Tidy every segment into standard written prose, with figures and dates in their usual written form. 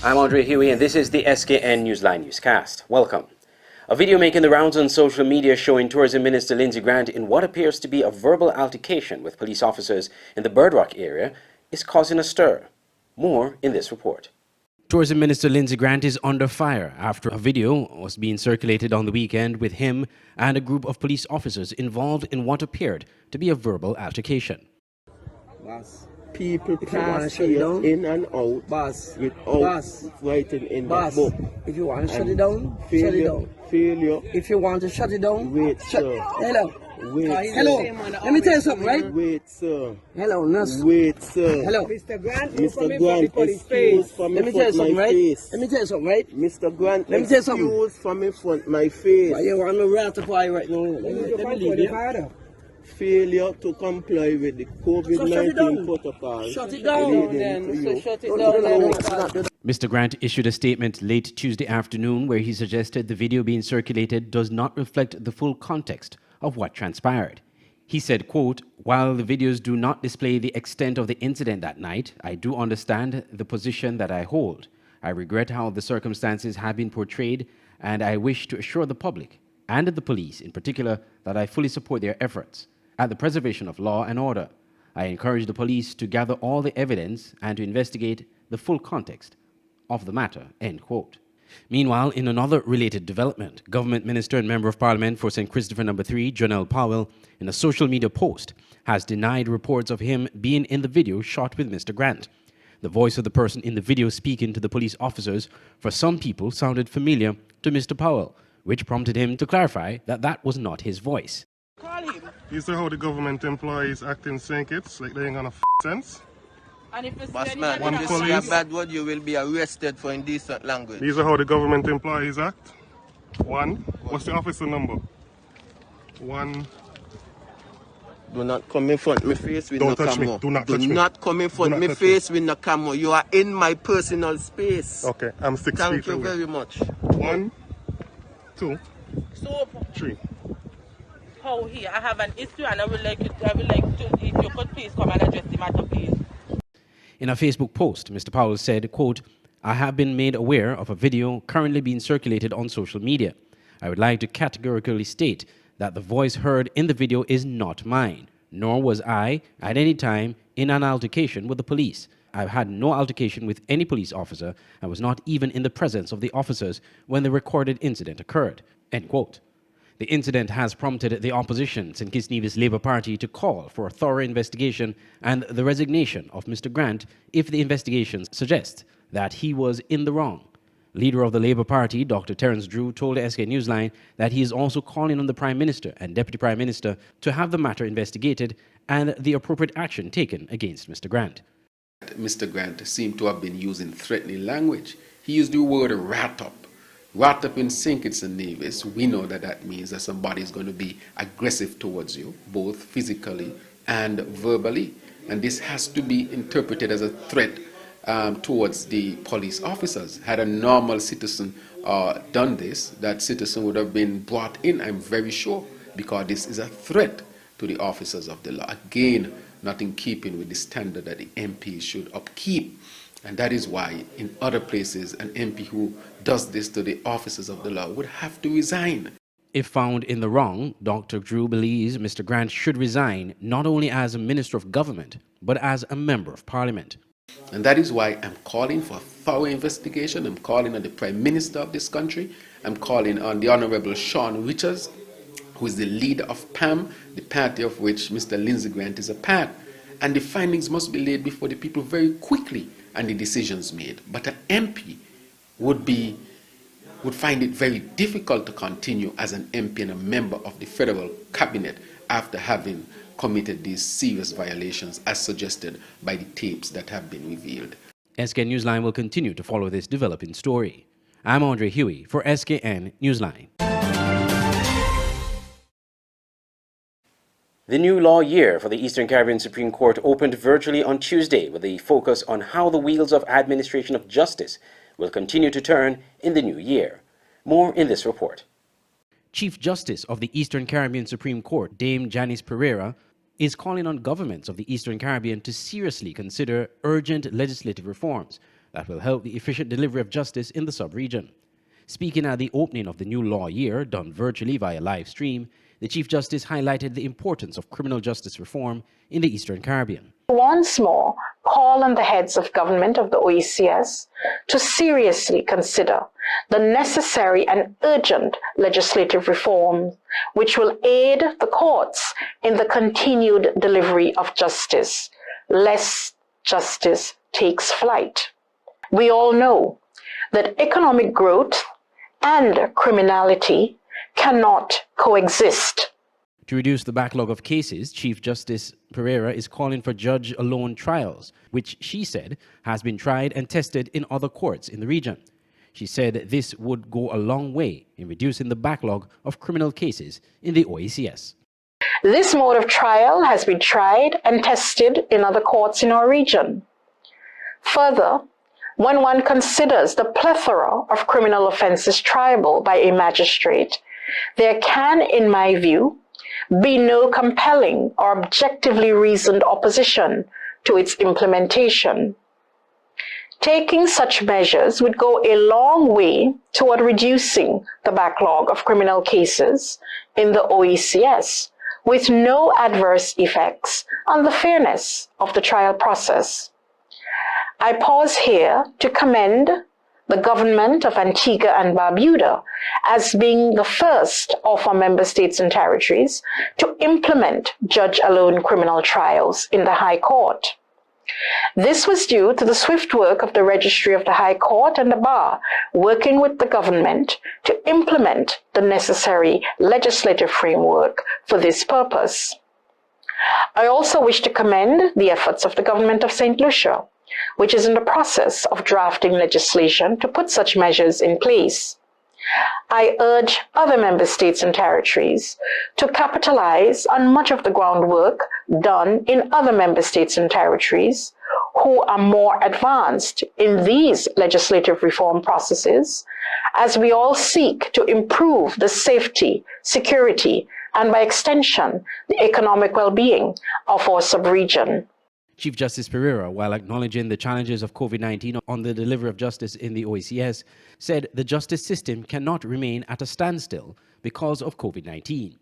I'm Andre Huey, and this is the SKN Newsline Newscast. Welcome. A video making the rounds on social media showing Tourism Minister Lindsey Grant in what appears to be a verbal altercation with police officers in the Bird Rock area is causing a stir. More in this report. Tourism Minister Lindsey Grant is under fire after a video was being circulated on the weekend with him and a group of police officers involved in what appeared to be a verbal altercation. Boss. People pass here in and out without writing in the book. If you want to shut it down, failure, shut it down. Failure. If you want to shut it down, wait, sir. Hello. Wait, hello. Let me tell you something, right? Wait, sir. Hello, nurse. Wait, sir. Hello. Mr. Grant, excuse from Let me tell you something, right? Let me tell you something, right? Mr. Grant, let me tell you something. Excuse from in front my face. Why you want me to ratify right now? Let me leave you. Failure to comply with the COVID-19 protocol. Shut it down then. So shut it down. Mr. Grant issued a statement late Tuesday afternoon where he suggested the video being circulated does not reflect the full context of what transpired. He said, quote, "While the videos do not display the extent of the incident that night, I do understand the position that I hold. I regret how the circumstances have been portrayed, and I wish to assure the public, and the police in particular, that I fully support their efforts at the preservation of law and order. I encourage the police to gather all the evidence and to investigate the full context of the matter," end quote. Meanwhile, in another related development, Government Minister and Member of Parliament for St. Christopher No. 3, Jonelle Powell, in a social media post, has denied reports of him being in the video shot with Mr. Grant. The voice of the person in the video speaking to the police officers for some people sounded familiar to Mr. Powell, which prompted him to clarify that that was not his voice. You see how the government employees act in St. Kitts, like they ain't gonna sense? And if it's Boss man, if you say a bad word, you will be arrested for indecent language. These are how the government employees act. One, what's the officer number? One. Do not come in front of my face with Don't no touch camera. me. Do not touch me. Do not come in front of my face with no camera. You are in my personal space. Okay, I'm 6 feet away. Thank you very much. 1, 2, so 3. how here I have an issue and I would like to if you could please come and address the matter, please. In a Facebook post, Mr. Powell said, quote, "I have been made aware of a video currently being circulated on social media. I would like to categorically state that the voice heard in the video is not mine, nor was I at any time in an altercation with the police. I've had no altercation with any police officer and was not even in the presence of the officers when the recorded incident occurred," end quote. The incident has prompted the opposition, St. Kitts Nevis Labour Party, to call for a thorough investigation and the resignation of Mr. Grant if the investigations suggest that he was in the wrong. Leader of the Labour Party, Dr. Terence Drew, told SK Newsline that he is also calling on the Prime Minister and Deputy Prime Minister to have the matter investigated and the appropriate action taken against Mr. Grant. Mr. Grant seemed to have been using threatening language. He used the word rat up. Rat up in St. Kitts and Nevis, we know that that means that somebody is going to be aggressive towards you, both physically and verbally. And this has to be interpreted as a threat towards the police officers. Had a normal citizen done this, that citizen would have been brought in, I'm very sure, because this is a threat to the officers of the law. Again, not in keeping with the standard that the MP should upkeep. And that is why in other places an MP who does this to the officers of the law would have to resign. If found in the wrong, Dr. Drew believes Mr. Grant should resign not only as a Minister of Government, but as a Member of Parliament. And that is why I'm calling for a thorough investigation. I'm calling on the Prime Minister of this country. I'm calling on the Honorable Sean Richards, who is the leader of PAM, the party of which Mr. Lindsey Grant is a part. And the findings must be laid before the people very quickly and the decisions made. But an MP would find it very difficult to continue as an MP and a member of the federal cabinet after having committed these serious violations as suggested by the tapes that have been revealed. SK Newsline will continue to follow this developing story. I'm Andre Huey for SKN Newsline. The new law year for the Eastern Caribbean Supreme Court opened virtually on Tuesday with a focus on how the wheels of administration of justice will continue to turn in the new year. More in this report. Chief Justice of the Eastern Caribbean Supreme Court, Dame Janice Pereira, is calling on governments of the Eastern Caribbean to seriously consider urgent legislative reforms that will help the efficient delivery of justice in the sub-region. Speaking at the opening of the new law year, done virtually via live stream, the Chief Justice highlighted the importance of criminal justice reform in the Eastern Caribbean. Once more, call on the heads of government of the OECS to seriously consider the necessary and urgent legislative reforms which will aid the courts in the continued delivery of justice, lest justice takes flight. We all know that economic growth and criminality cannot coexist. To reduce the backlog of cases, Chief Justice Pereira is calling for judge-alone trials, which she said has been tried and tested in other courts in the region. She said this would go a long way in reducing the backlog of criminal cases in the OECS. This mode of trial has been tried and tested in other courts in our region. Further, when one considers the plethora of criminal offenses triable by a magistrate, there can, in my view, be no compelling or objectively reasoned opposition to its implementation. Taking such measures would go a long way toward reducing the backlog of criminal cases in the OECS, with no adverse effects on the fairness of the trial process. I pause here to commend the government of Antigua and Barbuda as being the first of our member states and territories to implement judge-alone criminal trials in the High Court. This was due to the swift work of the Registry of the High Court and the Bar, working with the government to implement the necessary legislative framework for this purpose. I also wish to commend the efforts of the government of St. Lucia, which is in the process of drafting legislation to put such measures in place. I urge other member states and territories to capitalize on much of the groundwork done in other member states and territories who are more advanced in these legislative reform processes, as we all seek to improve the safety, security, and by extension, the economic well-being of our sub-region. Chief Justice Pereira, while acknowledging the challenges of COVID-19 on the delivery of justice in the OECS, said the justice system cannot remain at a standstill because of COVID-19.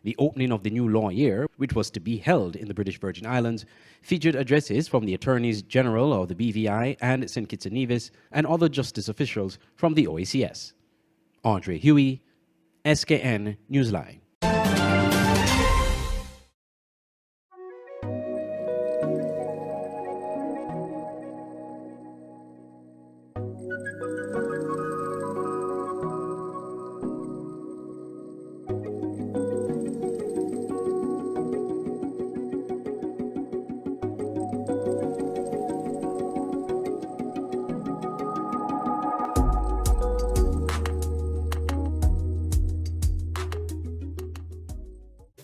The opening of the new law year, which was to be held in the British Virgin Islands, featured addresses from the Attorneys General of the BVI and St. Kitts and Nevis and other justice officials from the OECS. Andre Huey, SKN Newsline.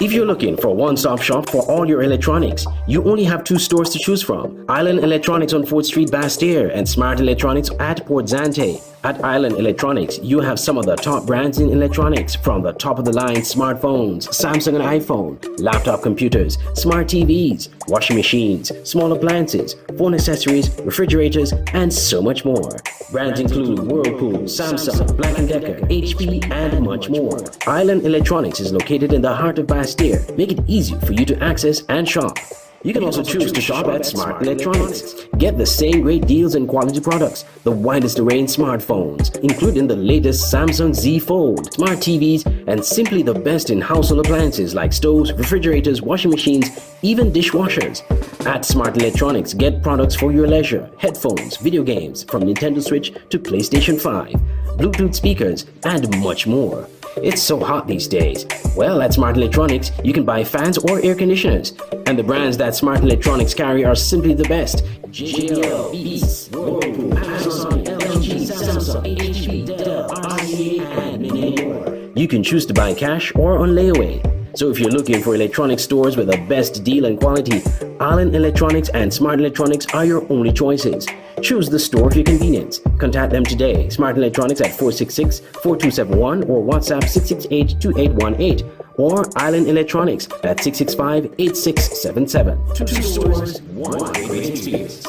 If you're looking for a one-stop shop for all your electronics, you only have two stores to choose from: Island Electronics on 4th Street, Bastyr, and Smart Electronics at Port Zante. At Island Electronics, you have some of the top brands in electronics, from the top-of-the-line smartphones, Samsung and iPhone, laptop computers, smart TVs, washing machines, small appliances, phone accessories, refrigerators, and so much more. Brands include Whirlpool, Samsung, Black & Decker, HP, and much more. Island Electronics is located in the heart of Bastyr. Make it easy for you to access and shop. You can also choose to shop at Smart Electronics. Get the same great deals and quality products, the widest array in smartphones, including the latest Samsung Z Fold, smart TVs, and simply the best in household appliances like stoves, refrigerators, washing machines, even dishwashers. At Smart Electronics, get products for your leisure: headphones, video games, from Nintendo Switch to PlayStation 5, Bluetooth speakers, and much more. It's so hot these days. Well, at Smart Electronics, you can buy fans or air conditioners. And the brands that Smart Electronics carry are simply the best: JL, Beats, Whirlpool, Amazon, LG, Samsung, HP, Dell, RCA, and many more. You can choose to buy cash or on layaway. So if you're looking for electronic stores with the best deal and quality, Island Electronics and Smart Electronics are your only choices. Choose the store of your convenience. Contact them today. Smart Electronics at 466-4271 or WhatsApp 668-2818, or Island Electronics at 665-8677. Two stores, one great experience.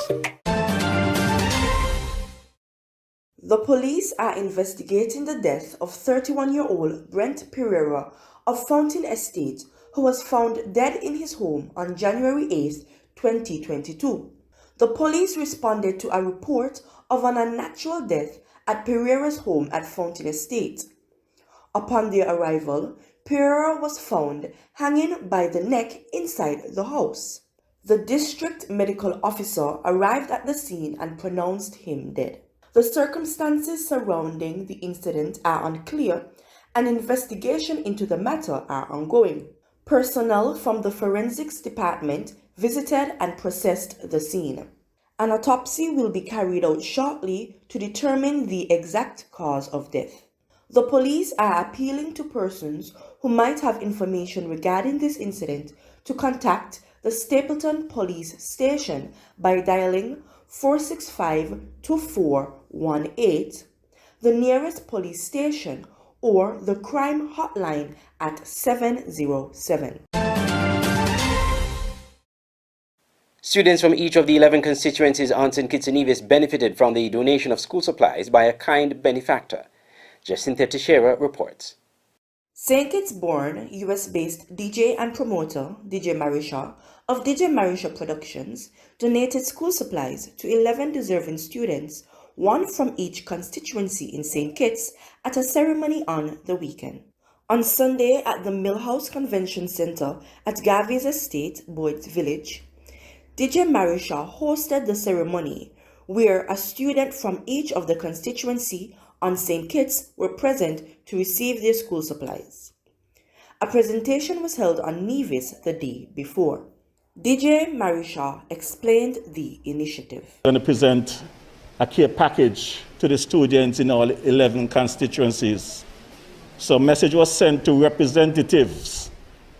The police are investigating the death of 31-year-old Brent Pereira of Fountain Estate, who was found dead in his home on January 8, 2022. The police responded to a report of an unnatural death at Pereira's home at Fountain Estate. Upon their arrival, Pereira was found hanging by the neck inside the house. The district medical officer arrived at the scene and pronounced him dead. The circumstances surrounding the incident are unclear, and investigation into the matter are ongoing. Personnel from the forensics department visited and processed the scene. An autopsy will be carried out shortly to determine the exact cause of death. The police are appealing to persons who might have information regarding this incident to contact the Stapleton Police Station by dialing 465-2418, the nearest police station, or the crime hotline at 707. Students from each of the 11 constituencies on St. Kitts and Nevis benefited from the donation of school supplies by a kind benefactor. Jacinta Teixeira reports. St. Kitts-born, US-based DJ and promoter DJ Marisha of DJ Marisha Productions donated school supplies to 11 deserving students, one from each constituency in St. Kitts, at a ceremony on the weekend. On Sunday at the Millhouse Convention Center at Garvey's Estate, Boyd's Village, DJ Marisha hosted the ceremony where a student from each of the constituency on St. Kitts were present to receive their school supplies. A presentation was held on Nevis the day before. DJ Marisha explained the initiative. I'm going to present a care package to the students in all 11 constituencies. So a message was sent to representatives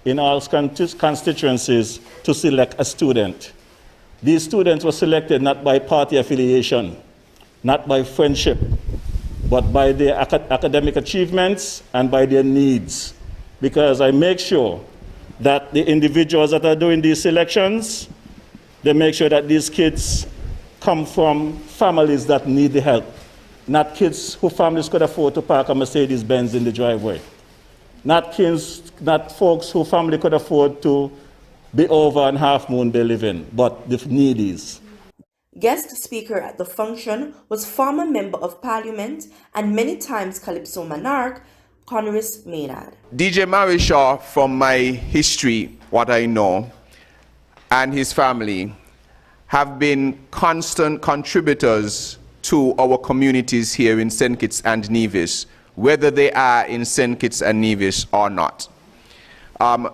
in all constituencies to select a student. These students were selected not by party affiliation, not by friendship, but by their academic achievements and by their needs. Because I make sure that the individuals that are doing these selections, they make sure that these kids come from families that need the help, not kids whose families could afford to park a Mercedes-Benz in the driveway, not folks whose family could afford to be over on Half Moon Bay living, but the needies. Guest speaker at the function was former Member of Parliament and many times Calypso monarch, Conris Maynard. DJ Marisha, from my history, what I know, and his family, have been constant contributors to our communities here in St. Kitts and Nevis, whether they are in St. Kitts and Nevis or not.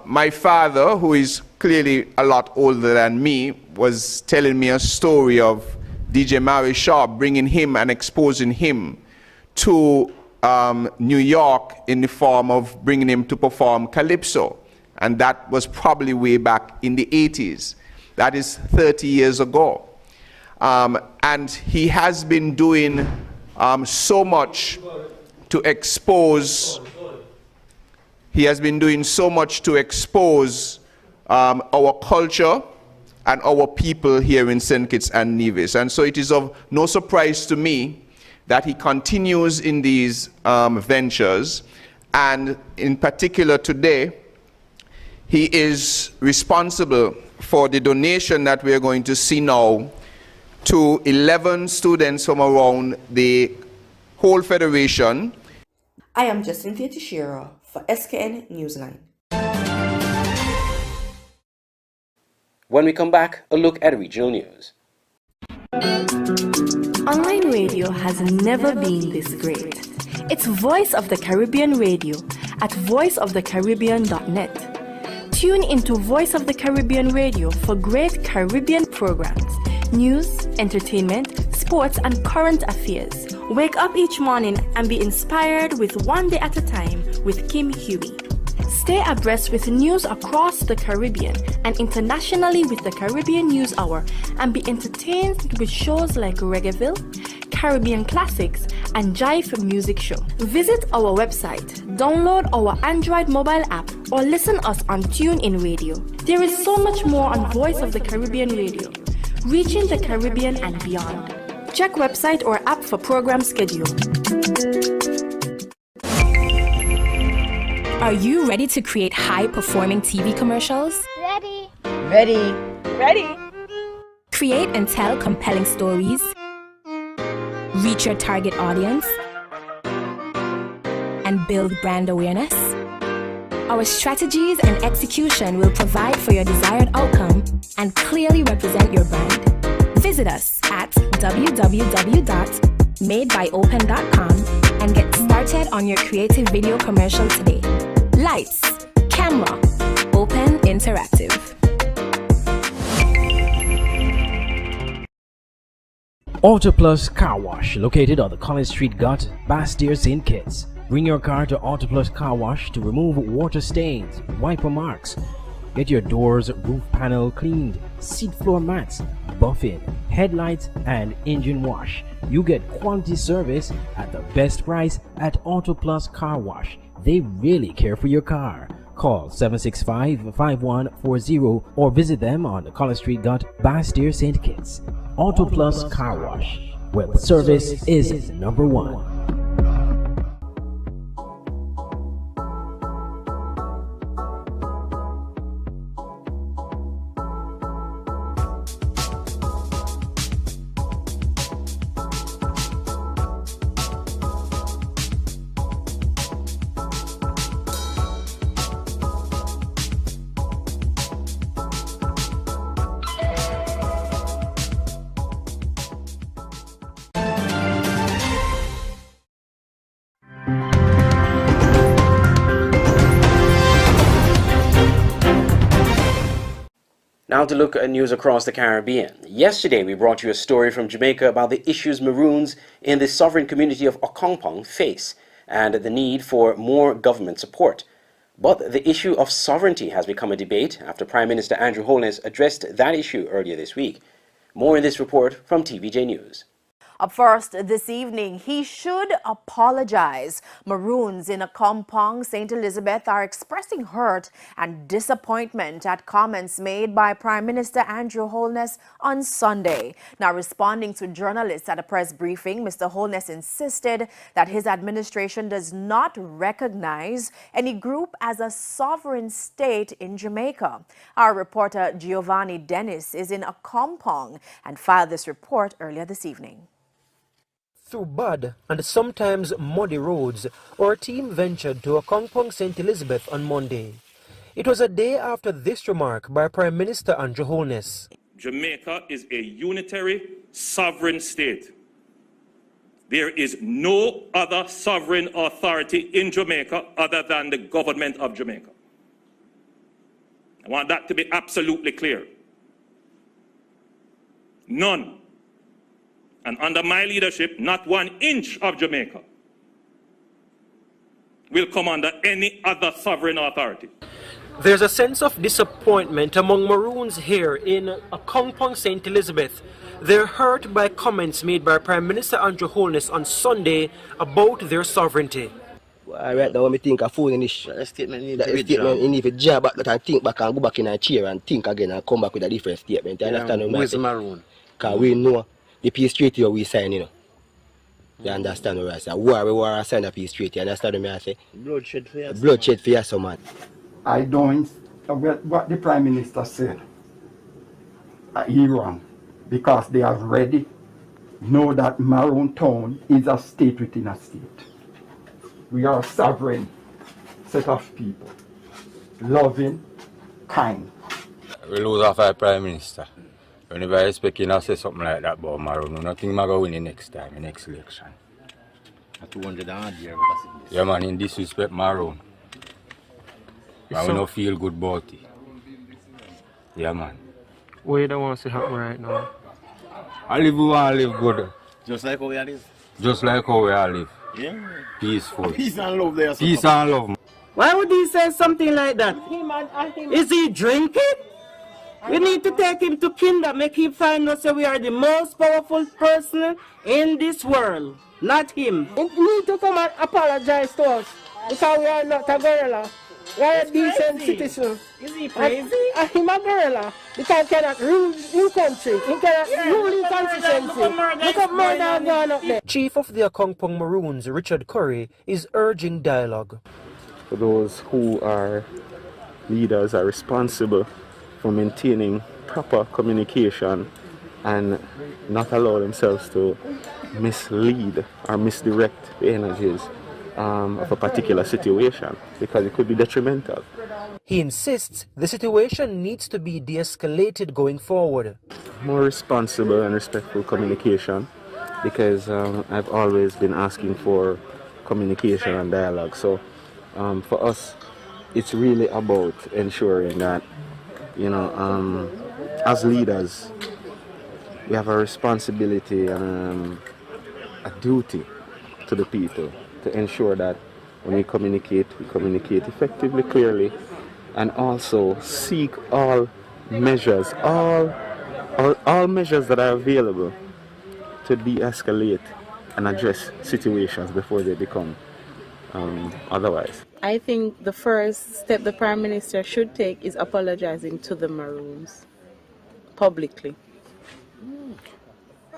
My father, who is clearly a lot older than me, was telling me a story of DJ Marisha bringing him and exposing him to New York in the form of bringing him to perform Calypso. And that was probably way back in the 80s. That is 30 years ago. And he has been doing so much to expose our culture and our people here in St. Kitts and Nevis. And so it is of no surprise to me that he continues in these ventures, and in particular today, he is responsible for the donation that we are going to see now to 11 students from around the whole Federation. I am Jacinta Teixeira for SKN Newsline. When we come back, a look at regional news. Online radio has never been this great. It's Voice of the Caribbean Radio at voiceofthecaribbean.net. Tune into Voice of the Caribbean Radio for great Caribbean programs, news, entertainment, sports, and current affairs. Wake up each morning and be inspired with One Day at a Time with Kim Huey. Stay abreast with news across the Caribbean and internationally with the Caribbean News Hour, and be entertained with shows like Reggaeville, Caribbean Classics, and Jive Music Show. Visit our website, download our Android mobile app, or listen us on TuneIn Radio. There is so much more on Voice of the Caribbean Radio, reaching the Caribbean and beyond. Check website or app for program schedule. Are you ready to create high-performing TV commercials? Ready. Ready. Ready. Create and tell compelling stories. Reach your target audience. And build brand awareness. Our strategies and execution will provide for your desired outcome and clearly represent your brand. Visit us at www.madebyopen.com and get started on your creative video commercial today. Lights, camera, Open Interactive. Auto Plus Car Wash, located on the College Street Gut, Bastille, St. Kitts. Bring your car to Auto Plus Car Wash to remove water stains, wiper marks. Get your doors, roof panel cleaned, seat floor mats, buffing, headlights, and engine wash. You get quality service at the best price at Auto Plus Car Wash. They really care for your car. Call 765-5140 or visit them on the College Street Gut, Bastille, St. Kitts. Auto Plus Car Wash, where the service is number one. Now to look at news across the Caribbean. Yesterday, we brought you a story from Jamaica about the issues Maroons in the sovereign community of Okonkpong face and the need for more government support. But the issue of sovereignty has become a debate after Prime Minister Andrew Holness addressed that issue earlier this week. More in this report from TVJ News. Up first this evening, he should apologize. Maroons in Okonkpong, St. Elizabeth are expressing hurt and disappointment at comments made by Prime Minister Andrew Holness on Sunday. Now, responding to journalists at a press briefing, Mr. Holness insisted that his administration does not recognize any group as a sovereign state in Jamaica. Our reporter Giovanni Dennis is in Okonkpong and filed this report earlier this evening. Through bad and sometimes muddy roads, our team ventured to Okonkpong, St. Elizabeth on Monday. It was a day after this remark by Prime Minister Andrew Holness. Jamaica is a unitary, sovereign state. There is no other sovereign authority in Jamaica other than the government of Jamaica. I want that to be absolutely clear. None. And under my leadership, not 1 inch of Jamaica will come under any other sovereign authority. There's a sense of disappointment among Maroons here in Okonkpong, St. Elizabeth. They're hurt by comments made by Prime Minister Andrew Holness on Sunday about their sovereignty. Right now, when I think of foolish, that statement need to jab back and think back and go back in a chair and think again and come back with a different statement. You understand? Who is Maroon? Because we know the peace treaty we sign, you know. You understand what I say? We sign a peace treaty, you understand what I say? Bloodshed for you. Bloodshed for you, so man. I don't, what the Prime Minister said, he wrong. Because they already know that Maroon Town is a state within a state. We are a sovereign set of people. Loving, kind. We lose off our Prime Minister. Whenever I expect you to say something like that about Maroon, nothing going to win the next time, the next election. A 200 odd year. Yeah, man, in disrespect Maroon. And we don't feel good about it. Yeah, man. What you don't want to see happen right now? I live who I live good. Just like how we live? Just like how we all live. Yeah. Peaceful. Peace and love there. Peace and love. Why would he say something like that? Is he drinking? We need to take him to kinder, make him find us that we are the most powerful person in this world, not him. He need to come and apologize to us because we are not a gorilla. Why a decent citizen? Is he crazy? Him a gorilla. Because he cannot rule in country. He cannot rule in constituency. Look up murder going up there. Chief of the Akongpong Maroons, Richard Curry, is urging dialogue. For those who are leaders are responsible for maintaining proper communication and not allow themselves to mislead or misdirect the energies of a particular situation, because it could be detrimental. He insists the situation needs to be de-escalated going forward. More responsible and respectful communication, because I've always been asking for communication and dialogue. So for us, it's really about ensuring that, as leaders, we have a responsibility and a duty to the people to ensure that when we communicate effectively, clearly, and also seek all measures, all measures that are available to de-escalate and address situations before they become otherwise. I think the first step the Prime Minister should take is apologizing to the Maroons publicly.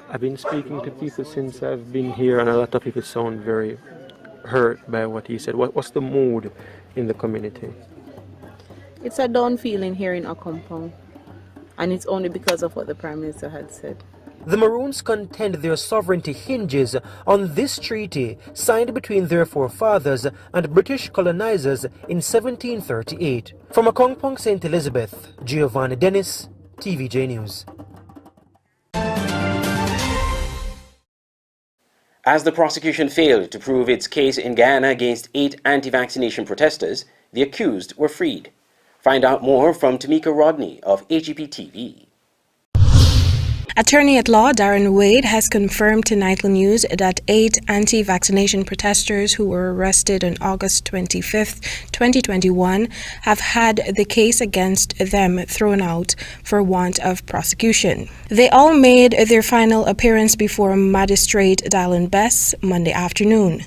I've been speaking to people since I've been here, and a lot of people sound very hurt by what he said. What's the mood in the community? It's a down feeling here in Akongpong, and it's only because of what the Prime Minister had said. The Maroons contend their sovereignty hinges on this treaty signed between their forefathers and British colonizers in 1738. From Akongpong, St. Elizabeth, Giovanni Dennis, TVJ News. As the prosecution failed to prove its case in Guyana against 8 anti-vaccination protesters, the accused were freed. Find out more from Tamika Rodney of HEP TV. Attorney at law Darren Wade has confirmed to Nightly News that 8 anti-vaccination protesters who were arrested on August 25, 2021 have had the case against them thrown out for want of prosecution. They all made their final appearance before Magistrate Dylan Bess Monday afternoon.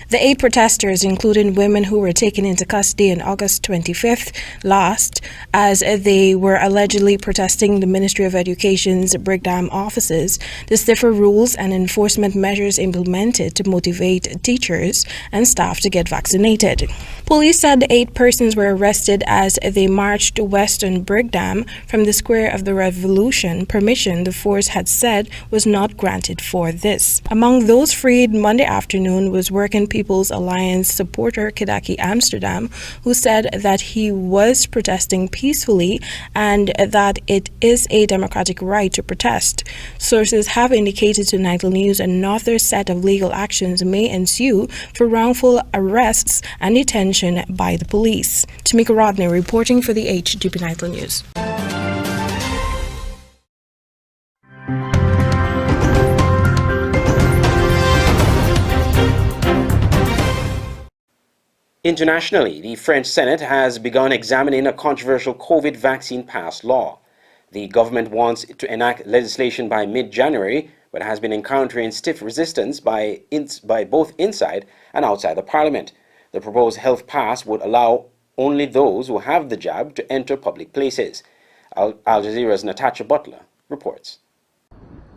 The 8 protesters, including women who were taken into custody on August 25th, lost as they were allegedly protesting the Ministry of Education's breakdown offices, the stiffer rules and enforcement measures implemented to motivate teachers and staff to get vaccinated. Police said 8 persons were arrested as they marched west on Breakdam from the Square of the Revolution, permission the force had said was not granted for this. Among those freed Monday afternoon was Working People's Alliance supporter Kidaki Amsterdam, who said that he was protesting peacefully and that it is a democratic right to protest. Sources have indicated to Nightly News another set of legal actions may ensue for wrongful arrests and detention by the police. Tamika Rodney reporting for the HGP Nightly News. Internationally, the French Senate has begun examining a controversial COVID vaccine pass law. The government wants to enact legislation by mid-January, but has been encountering stiff resistance by both inside and outside the parliament. The proposed health pass would allow only those who have the jab to enter public places. Al Jazeera's Natasha Butler reports.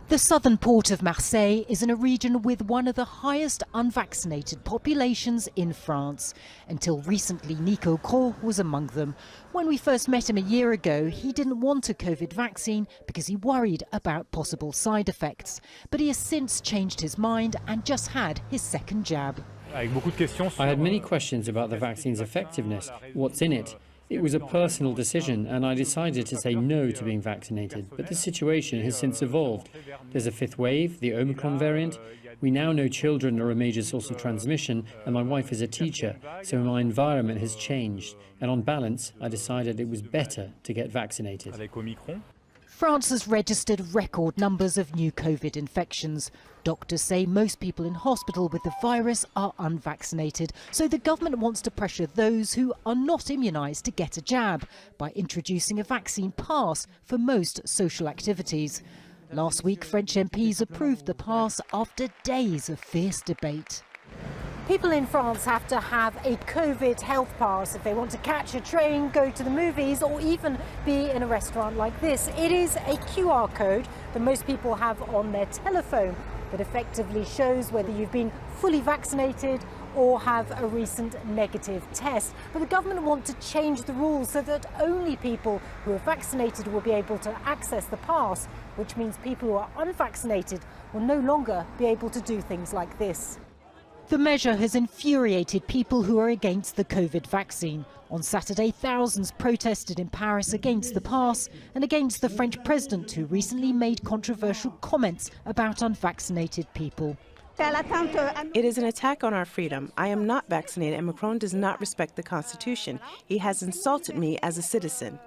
The southern port of Marseille is in a region with one of the highest unvaccinated populations in France. Until recently, Nico Cros was among them. When we first met him a year ago, he didn't want a COVID vaccine because he worried about possible side effects. But he has since changed his mind and just had his second jab. I had many questions about the vaccine's effectiveness, what's in it. It was a personal decision, and I decided to say no to being vaccinated. But the situation has since evolved. There's a 5th wave, the Omicron variant. We now know children are a major source of transmission, and my wife is a teacher, so my environment has changed. And on balance, I decided it was better to get vaccinated. France has registered record numbers of new COVID infections. Doctors say most people in hospital with the virus are unvaccinated, so the government wants to pressure those who are not immunised to get a jab by introducing a vaccine pass for most social activities. Last week, French MPs approved the pass after days of fierce debate. People in France have to have a COVID health pass if they want to catch a train, go to the movies, or even be in a restaurant like this. It is a QR code that most people have on their telephone that effectively shows whether you've been fully vaccinated or have a recent negative test. But the government want to change the rules so that only people who are vaccinated will be able to access the pass, which means people who are unvaccinated will no longer be able to do things like this. The measure has infuriated people who are against the COVID vaccine. On Saturday, thousands protested in Paris against the pass and against the French president, who recently made controversial comments about unvaccinated people. It is an attack on our freedom. I am not vaccinated, and Macron does not respect the Constitution. He has insulted me as a citizen.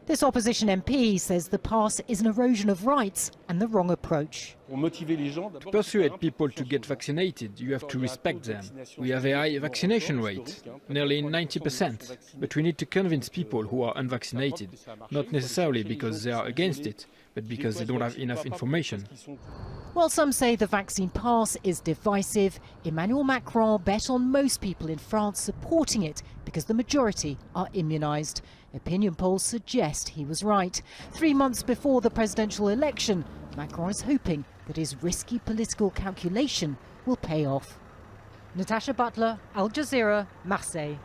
This opposition MP says the pass is an erosion of rights and the wrong approach. To persuade people to get vaccinated, you have to respect them. We have a high vaccination rate, nearly 90%, but we need to convince people who are unvaccinated, not necessarily because they are against it, but because they don't have enough information. While some say the vaccine pass is divisive, Emmanuel Macron bet on most people in France supporting it because the majority are immunised. Opinion polls suggest he was right. 3 months before the presidential election, Macron is hoping that his risky political calculation will pay off. Natasha Butler, Al Jazeera, Marseille.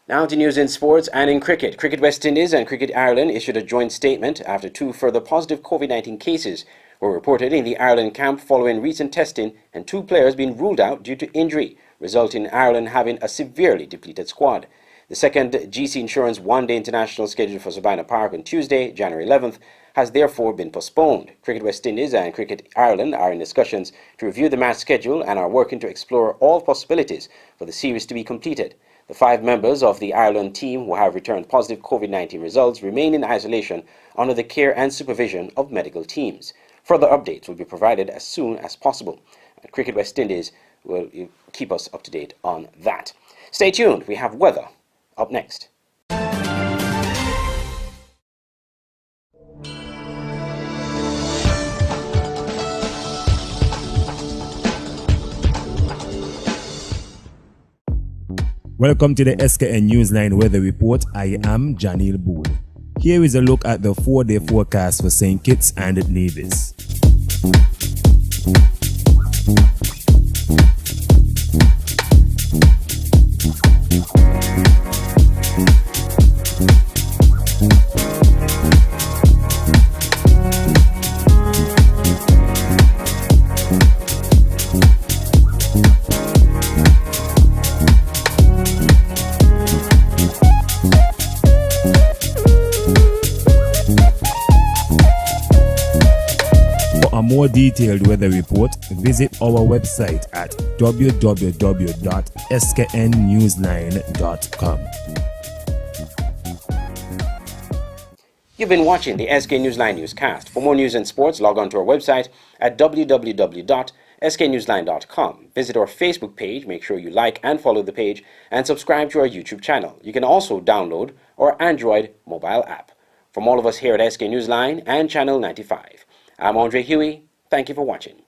Now to news in sports and in cricket. Cricket West Indies and Cricket Ireland issued a joint statement after 2 further positive COVID-19 cases were reported in the Ireland camp following recent testing and 2 players being ruled out due to injury, resulting in Ireland having a severely depleted squad. The second GC Insurance one-day international scheduled for Savannah Park on Tuesday, January 11th, has therefore been postponed. Cricket West Indies and Cricket Ireland are in discussions to review the match schedule and are working to explore all possibilities for the series to be completed. The 5 members of the Ireland team who have returned positive COVID-19 results remain in isolation under the care and supervision of medical teams. Further updates will be provided as soon as possible. Cricket West Indies will keep us up to date on that. Stay tuned. We have weather up next. Welcome to the SKN Newsline Weather Report. I am Janil Boole. Here is a look at the 4-day forecast for St. Kitts and Nevis. For a more detailed weather report, visit our website at www.sknnewsline.com. You've been watching the SK Newsline Newscast. For more news and sports, log on to our website at www.sknewsline.com. Visit our Facebook page, make sure you like and follow the page, and subscribe to our YouTube channel. You can also download our Android mobile app. From all of us here at SK Newsline and Channel 95, I'm Andre Huey. Thank you for watching.